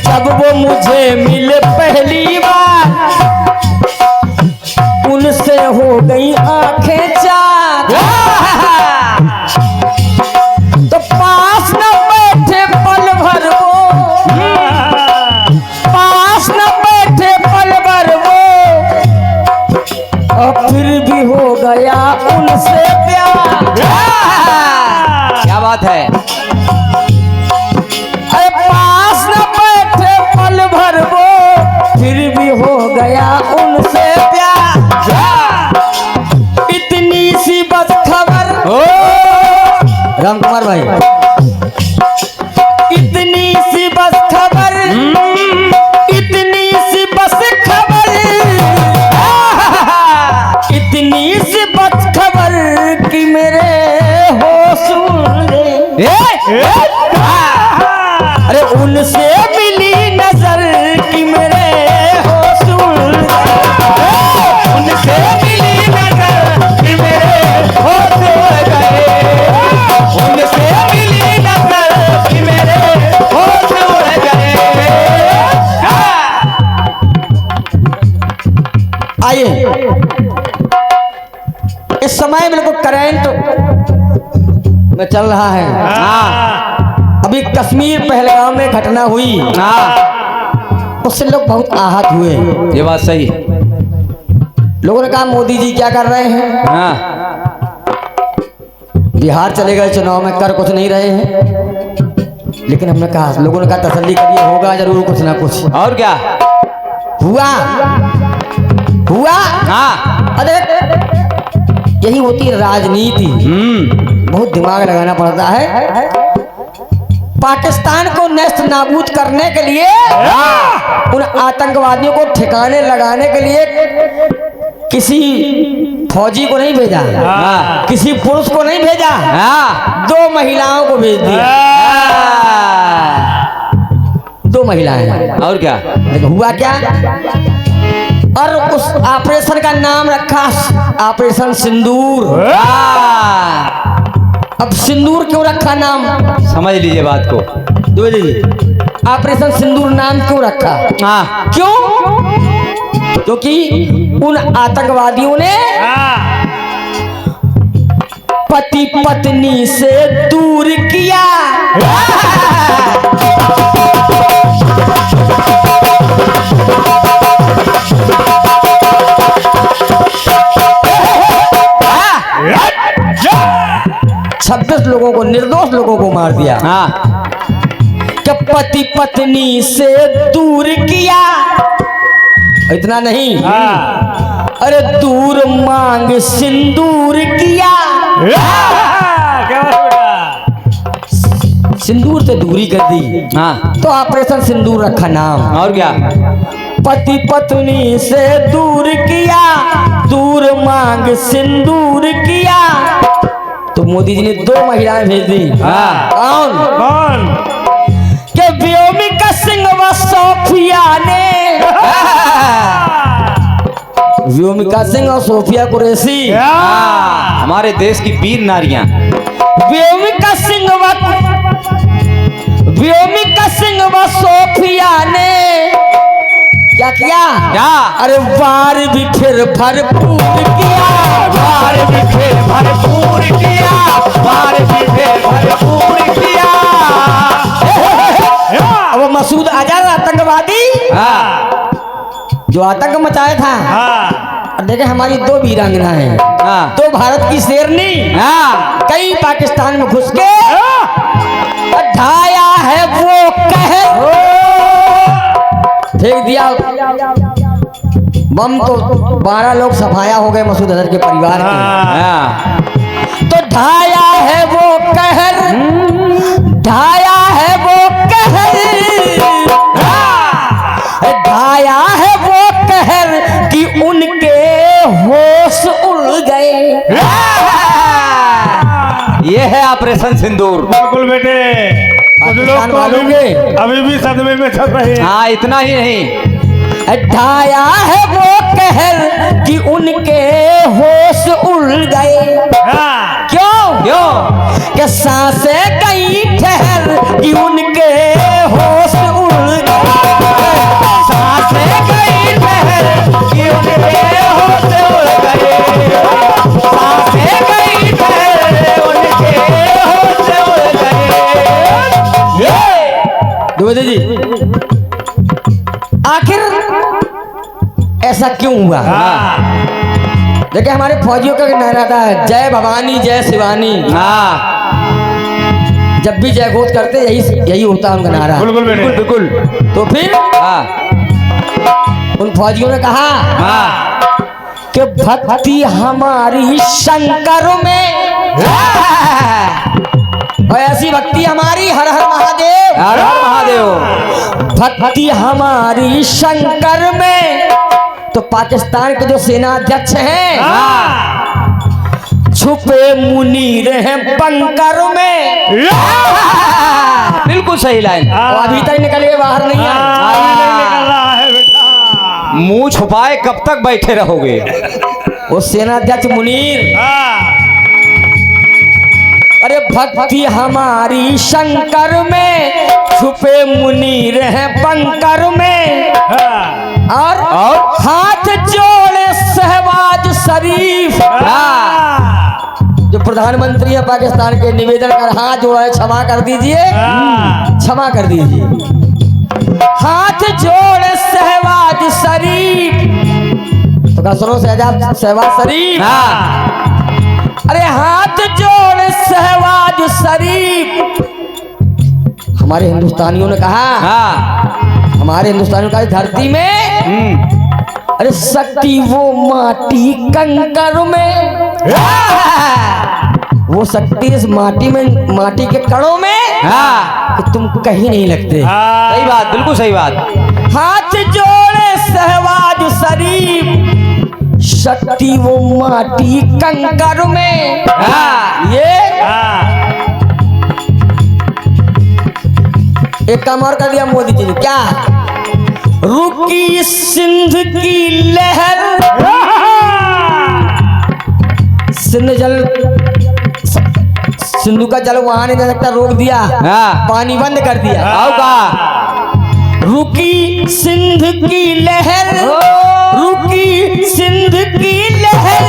जब वो मुझे मिले पहली बार उनसे हो गई आंखें चार। तो पास न बैठे पल भर वो, पास न बैठे पल भर वो, और फिर भी हो गया उनसे प्यार। क्या बात है। फिर भी हो गया उनसे प्यार। इतनी सी बस खबर राम कुमार भाई, इतनी सी बस खबर, इतनी सी बस खबर, इतनी सी बस खबर कि मेरे होश उड़ गए। अरे उनसे मिली नजर कि मेरे होश उड़ गए, उनसे मिली नजर कि मेरे होश उड़ गए, उनसे मिली नजर कि मेरे होश उड़ गए। आइए, इस समय मेरे को करंट में चल रहा है। अभी कश्मीर पहलगाम में घटना हुई, उससे लोग बहुत आहत हुए। ये बात सही है। लोगों ने कहा मोदी जी क्या कर रहे हैं। बिहार चले गए चुनाव में, कर कुछ नहीं रहे हैं। लेकिन हमने कहा, लोगों ने कहा तसल्ली करिए, होगा जरूर कुछ ना कुछ। और क्या हुआ हुआ। अरे यही होती है राजनीति, बहुत दिमाग लगाना पड़ता है। पाकिस्तान को नेस्त नाबूद करने के लिए, उन आतंकवादियों को ठिकाने लगाने के लिए किसी फौजी को नहीं भेजा, किसी पुरुष को नहीं भेजा, दो महिलाओं को भेज दिया। दो महिलाएं। और क्या हुआ क्या, और उस ऑपरेशन का नाम रखा ऑपरेशन सिंदूर। अब सिंदूर क्यों रखा नाम, समझ लीजिए बात को। ऑपरेशन सिंदूर नाम क्यों रखा। क्यों, क्योंकि उन आतंकवादियों ने पति पत्नी से दूर किया। छब्बीस लोगों को, निर्दोष लोगों को मार दिया। कि पति पत्नी से दूर किया। इतना नहीं, अरे दूर मांग सिंदूर किया। सिंदूर से दूरी कर दी, तो ऑपरेशन सिंदूर रखा नाम। और क्या, पति पत्नी से दूर किया, दूर मांग सिंदूर किया। तो मोदी जी ने दो महिलाएं भेज दी। कौन कौन, के व्योमिका सिंह व सोफिया ने। व्योमिका सिंह और सोफिया कुरैशी, हमारे देश की वीर नारियां। व्योमिका सिंह व सोफिया ने क्या किया, क्या, अरे वार भी फिर भरपूर किया, वार भी फिर भरपूर किया, वार भी फिर भरपूर किया। अब मसूद अजहर आतंकवादी, जो आतंक मचाया था, देखे हमारी दो वीरांगना है, दो भारत की शेरनी, कई पाकिस्तान में घुस के ढाया है वो कहर, फेंक दिया बम। तो 12 लोग सफाया हो गए मसूद अजहर के परिवार के। तो ढाया है वो कहर, ढाया है वो कहर, ढाया है वो कहर कि उनके होश उड़ गए। ये है ऑपरेशन सिंदूर। बिल्कुल बेटे, कुछ लोग पाकिस्तान तो वालों के अभी भी सदमे में चल रहे हैं। हाँ, इतना ही नहीं, ढाया है वो कहर कि उनके होश उड़ गए। हाँ, क्यों क्यों? कि सांसें गई ठहर कि उनके होश उड़ गए। सांसें गई ठहर कि उनके होश उड़ गए। सांसें गई ठहर उनके होश उड़ गए। द्विवेदी जी, आखिर ऐसा क्यों हुआ? देखिए, हमारे फौजियों का नारा था, जय भवानी जय शिवानी। हाँ, जब भी जय घोष करते यही होता उनका नारा। बिल्कुल बेटे, बिल्कुल। तो फिर हाँ, उन फौजियों ने कहा हाँ, कि भक्ति हमारी शंकर में, और ऐसी भक्ति हमारी हर हर महादेव। हर हर महादेव। भक्ति हमारी शंकर में। तो पाकिस्तान के जो सेना अध्यक्ष हैं, छुपे मुनीर हैं बंकर में। बिल्कुल सही लाइन। और अभी तक निकल के बाहर नहीं आए। अभी नहीं निकल रहा है बेटा। मुंह छुपाए कब तक बैठे रहोगे? वो सेना अध्यक्ष मुनीर, हाँ, अरे भक्ति हमारी शंकर में, छुपे मुनीर हैं बंकर में। हाँ, और हाथ जोड़े शहबाज शरीफ, हाँ, जो प्रधानमंत्री है पाकिस्तान के, निवेदन कर हाथ जोड़ा है, क्षमा कर दीजिए, हाँ, क्षमा कर दीजिए। हाथ जोड़े शहबाज शरीफ, तो सुनो शहबाज शरीफ। हाँ, अरे हाथ जोड़े शहबाज शरीफ। हमारे हिंदुस्तानियों ने कहा, हाँ, हमारे हिंदुस्तानियों का धरती में, अरे शक्ति वो माटी कंकर में, वो शक्ति इस माटी में, माटी के कणों में, हाँ, कि तुम कहीं नहीं लगते। सही बात, बिल्कुल सही बात। हाथ जोड़े शहबाज शरीफ, शक्ति वो माटी कंकर में। हाँ, ये हाँ, एक काम और कर दिया मोदी जी ने, क्या? रुकी सिंध की लहर, सिंधु का जल वहां नहीं जा सकता, रोक दिया। हाँ, पानी बंद कर दिया। आओ का रुकी सिंध की लहर, रुकी सिंध की लहर,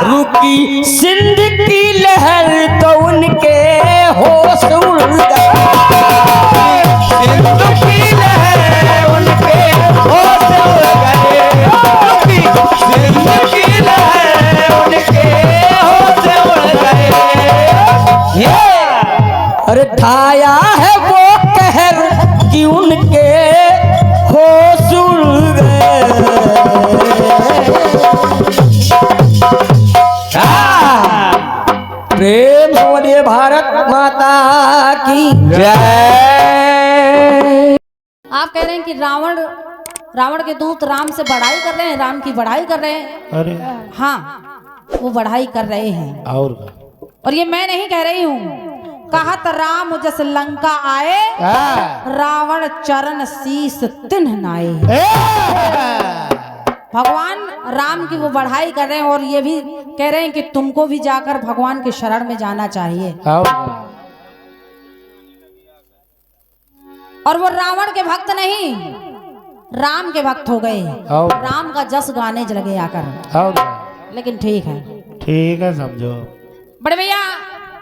रुकी सिंध की लहर, तो उनके होश उड़ गए। सिंध की लहर, उनके होश उड़ गए। सिंध की लहर, उनके होश उड़ गए। अरे ढाया है वो कहर कि उनके होश उड़ गए। प्रेम से बोलिए भारत माता की जय। आप कह रहे हैं कि रावण के दूत राम से बढ़ाई कर रहे हैं, राम की बढ़ाई कर रहे हैं। अरे हाँ, वो बढ़ाई कर रहे हैं। और ये मैं नहीं कह रही हूँ, कहत राम जस लंका आए, रावण चरण शीस तिन्ह नाए। भगवान राम की वो बढ़ाई कर रहे हैं, और ये भी कह रहे हैं कि तुमको भी जाकर भगवान के शरण में जाना चाहिए। और वो रावण के भक्त नहीं, राम के भक्त हो गए। राम का जस गाने लगे आकर। लेकिन ठीक है, समझो बड़े भैया।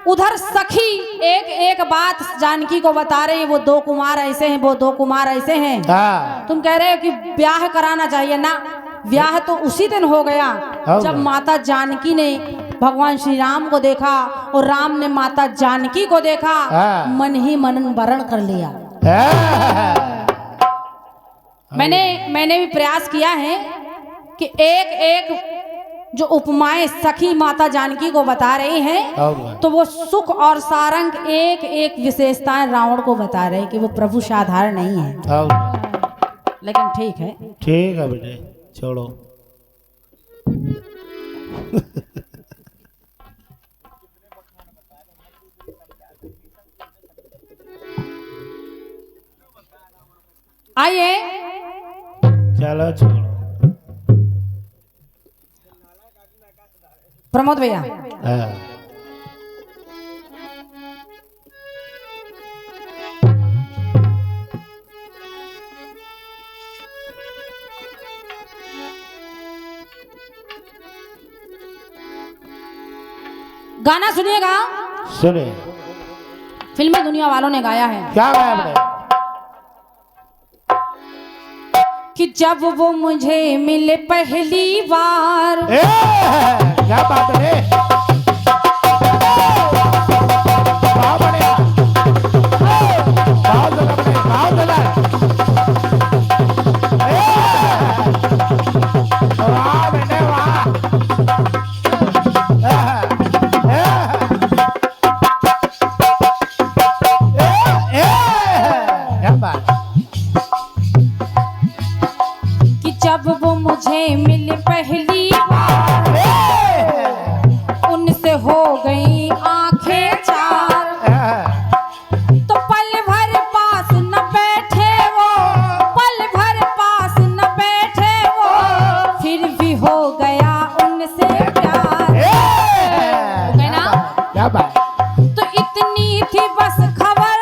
उधर सखी एक एक बात जानकी को बता रहे हैं, वो दो कुमार ऐसे हैं, वो दो कुमार ऐसे हैं। तुम कह रहे हो कि ब्याह कराना चाहिए ना। ब्याह तो उसी दिन हो गया जब माता जानकी ने भगवान श्री राम को देखा और राम ने माता जानकी को देखा, मन ही मन वरण कर लिया। मैंने भी प्रयास किया है कि एक एक जो उपमाएं सखी माता जानकी को बता रही हैं, तो वो सुख और सारंग एक एक विशेषताएं रावण को बता रहे हैं कि वो प्रभु साधारण नहीं है। लेकिन ठीक है बेटे, छोड़ो। आइए चलो छोड़ो। प्रमोद भैया। हाँ। गाना सुनिएगा, सुने फिल्मी दुनिया वालों ने गाया है क्या गाया आपने? कि जब वो मुझे मिले पहली बार। क्या बात है? बहुत बढ़िया, बहुत ज़्यादा बढ़िया, बहुत ज़्यादा। वाह बेटे वाह। क्या बात? कि जब वो मुझे मिले पहली बार, उनसे हो गई आंखें चार। तो पल भर पास न बैठे वो, पल भर पास न बैठे वो, फिर भी हो गया उनसे प्यार। हो गया ना? क्या बात? तो इतनी थी बस खबर,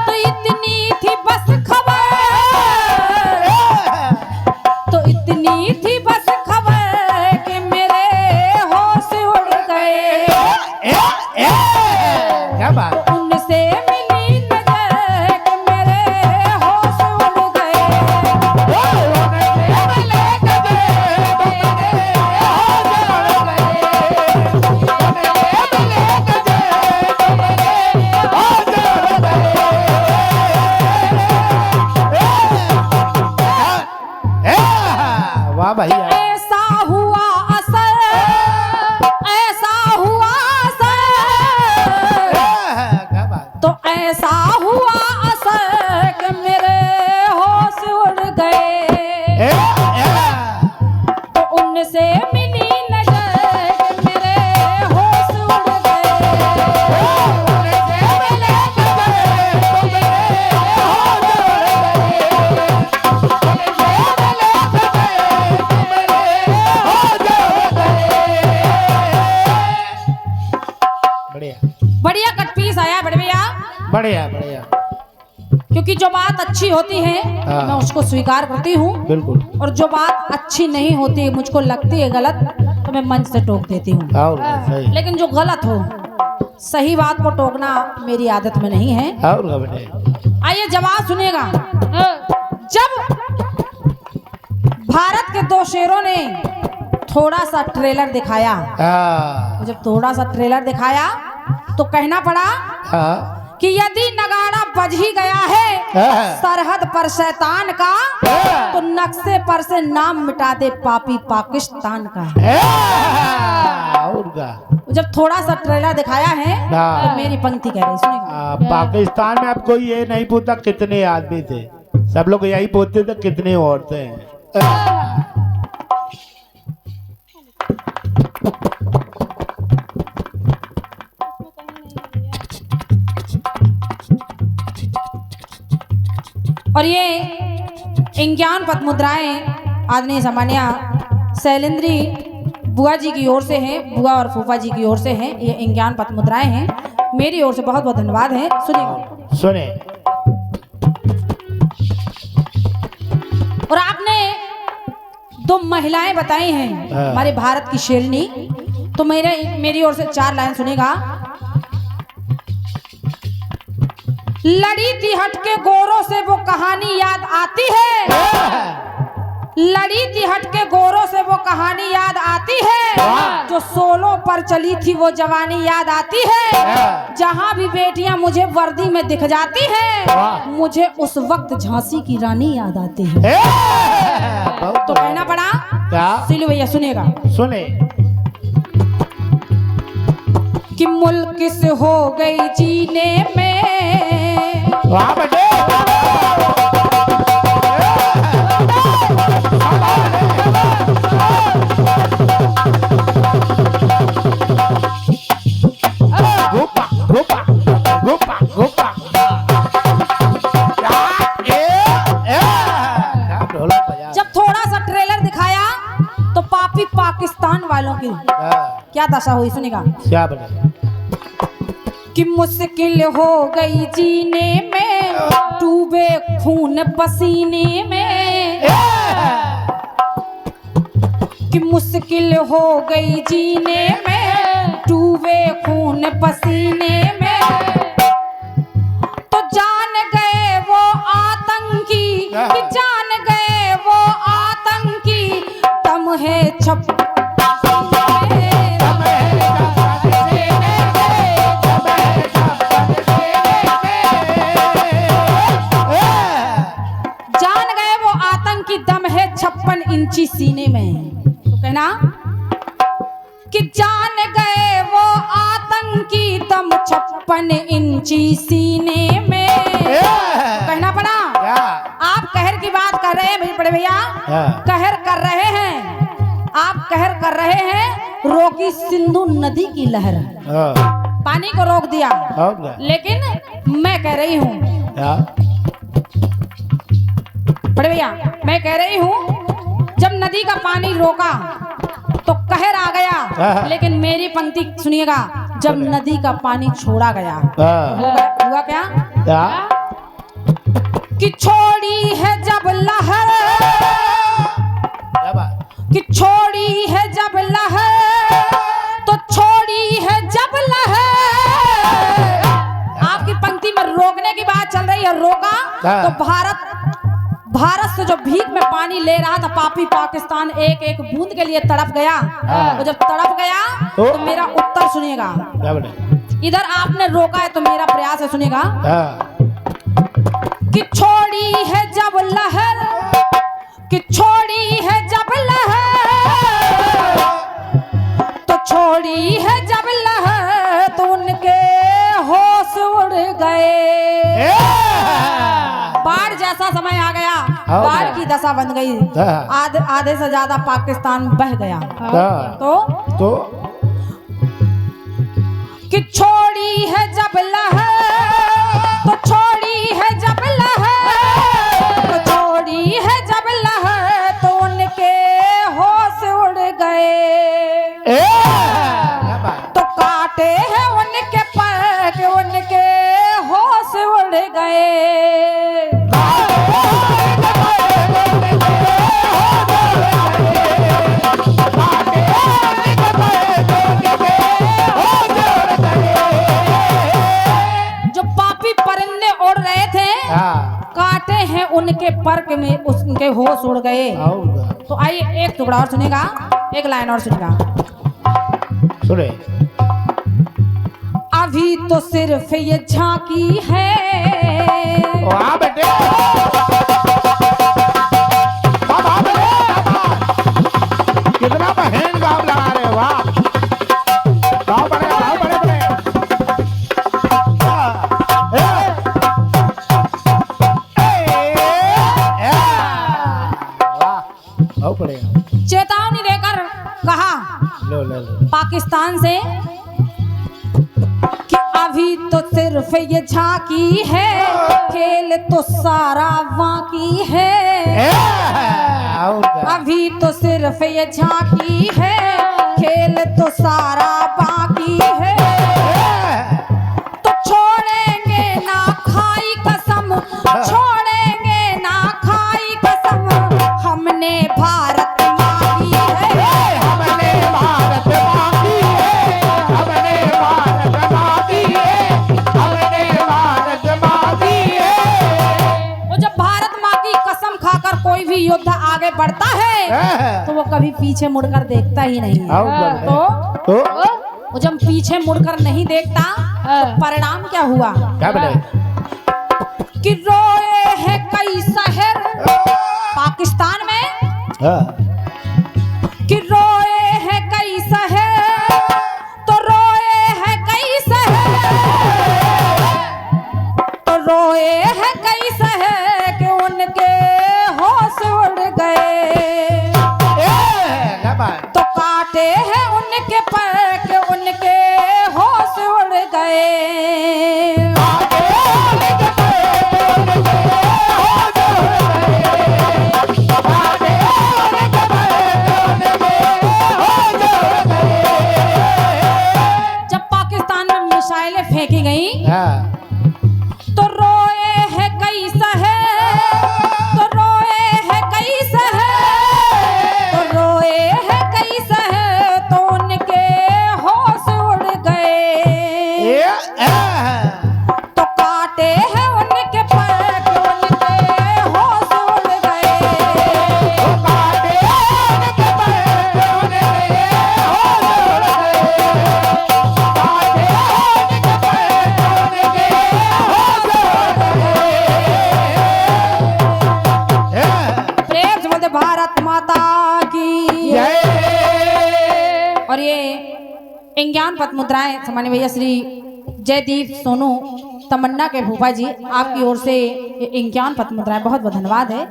तो इतनी थी बस खबर, तो इतनी थी बस खबर कि मेरे होश उड़ गए। क्या बात? उनसे मिली नजर कि मेरे होश उड़ गए। वाह भैया। ऐसा हुआ असर, ऐसा हुआ असर, क्या बात? तो ऐसा हुआ असर कि मेरे होश उड़ गए। तो उनसे मिली नजर कि मेरे होश उड़ गए। बढ़िया बढ़िया कट पीस आया बड़े भैया, बढ़िया बढ़िया, क्योंकि जो बात अच्छी होती है हाँ। मैं उसको स्वीकार करती हूँ, बिल्कुल। और जो बात अच्छी नहीं होती, मुझको लगती है गलत, तो मैं मंच से टोक देती हूँ। और सही, लेकिन जो गलत हो, सही बात को टोकना मेरी आदत में नहीं है। और बेटे आइए जवाब सुनिएगा। जब भारत के दो शेरों ने थोड़ा सा ट्रेलर दिखाया, हाँ जब थोड़ा सा ट्रेलर दिखाया तो कहना पड़ा हाँ कि यदि नगाड़ा बज ही गया है हाँ। सरहद पर शैतान का, तो नक्शे पर से नाम मिटा दे पापी पाकिस्तान का। और का जब थोड़ा सा ट्रेलर दिखाया है हाँ। तो मेरी पंक्ति कह रही सुनिएगा। पाकिस्तान में अब कोई ये नहीं पूछता कितने आदमी थे, सब लोग यही पूछते थे कितने औरतें हैं। और ये इंज्ञान पद मुद्राएं आदरणीय सामान्य शैलेंद्री बुआ जी की ओर से हैं, बुआ और फूफा जी की ओर से हैं। ये इंज्ञान पद मुद्राएं हैं, मेरी ओर से बहुत बहुत धन्यवाद है। सुनिए। सुने और आपने दो महिलाएं बताई हैं हाँ। हमारे भारत की शेरनी, तो मेरी ओर से 4 लाइन सुनेगा। लड़ी थी हटके गोरों से वो कहानी याद आती है, लड़ी थी हटके गोरों से वो कहानी याद आती है, जो सोलों पर चली थी वो जवानी याद आती है। जहां भी बेटियां मुझे वर्दी में दिख जाती है, मुझे उस वक्त झांसी की रानी याद आती है। तो कहना पड़ा क्या? सिलू भैया सुनेगा। सुने कि मुल्क से हो गई जीने में, वाह बेटे गोपा गोपा गोपा गोपा क्या दशा हुई सुनिएगा। क्या बोले? कि मुश्किल हो गई जीने में, डूबे खून पसीने में। कि मुश्किल हो गई जीने में, डूबे खून पसीने में। तो जान गए वो आतंकी, कि जान गए वो आतंकी, दम है छप दम है 56 इंची सीने में। तो कहना कि जान गए वो आतंकी, दम 56 इंची सीने में। तो कहना पड़ा आप कहर की बात कर रहे हैं बड़े भैया, कहर कर रहे हैं आप, कहर कर रहे हैं। रोकी सिंधु नदी की लहर, पानी को रोक दिया, लेकिन मैं कह रही हूँ बड़े भैया, मैं कह रही हूँ जब नदी का पानी रोका तो कहर आ गया, लेकिन मेरी पंक्ति सुनिएगा, जब नदी का पानी छोड़ा गया हुआ क्या? कि छोड़ी है जब लहर, कि छोड़ी है जब लहर, तो छोड़ी है जब लहर। आपकी पंक्ति में रोकने की बात चल रही है, रोका तो भारत से जो भीख में पानी ले रहा था पापी पाकिस्तान, एक एक बूंद के लिए तड़प गया। तो जब तड़प गया तो मेरा उत्तर सुनिएगा। इधर आपने रोका है तो मेरा प्रयास है, सुनिएगा। कि छोड़ी है जब लहर, कि छोड़ी है जब लहर, तो छोड़ी है जब लहर, तो उनके होश उड़ गए। बाढ़ जैसा समय आ गया, बाढ़ की दशा बन गई, आधे से ज्यादा पाकिस्तान बह गया। तो कि छोड़ी है जब लहर, तो छोड़ी है जब लहर, तो छोड़ी है जब लहर, तो उनके होश उड़ गए। तो काटे हैं उनके पर के उनके होश उड़ गए। काटे हैं उनके पर्क में उनके होश उड़ गए। तो आइए एक टुकड़ा और सुनेगा, एक लाइन और सुनेगा। सुने। अभी तो सिर्फ ये झांकी है, वाह बेटे, कितना बहन गाँव लगा रहे, वाह, गाँव बड़े गाँव बड़े बड़े। चेतावनी देकर कहा पाकिस्तान से कि अभी तो सिर्फ ये झांकी है, खेल तो सारा बाकी है। अभी तो सिर्फ ये झांकी है, खेल तो सारा बाकी है। तो छोड़ेंगे ना खाई कसम, छोड़ेंगे ना खाई कसम, हमने भारत मांगी है, हमने भारत मांगी है, हमने भारत मांगी है, हमने भारत मांगी है। वो जब भारत माँ की कसम खाकर कोई भी योद्धा आगे बढ़ता है तो वो कभी पीछे मुड़कर देखता ही नहीं है। तो वो जब पीछे मुड़कर नहीं देखता तो परिणाम क्या हुआ? क्या बोले? कि रोए हैं कई शहर पाकिस्तान में, कि रोए हैं कई शहर, तो रोए हैं कई शहर, तो रोए हैं कई शहर कि उनके होश उड़ गए। तो काटे हैं उनके पर कि उनके होश उड़ गए। फेंकी गई। हाँ तो रोए है कई सहे, तो रोए है कई सहे, तो रोए है कई सहे, तो उनके होश उड़ गए। तो काटे हैं उनके पर, उनके होश उड़ गए। प्रेम से बोलते भारत माता की। और ये इंज्ञान पथ मुद्राएं सामान्य भैया श्री जयदीप सोनू तमन्ना के भूपा जी, आपकी ओर से इंज्ञान पथ मुद्राएं, बहुत बहुत धन्यवाद है।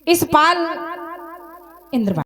इस पाल इंद्रपाल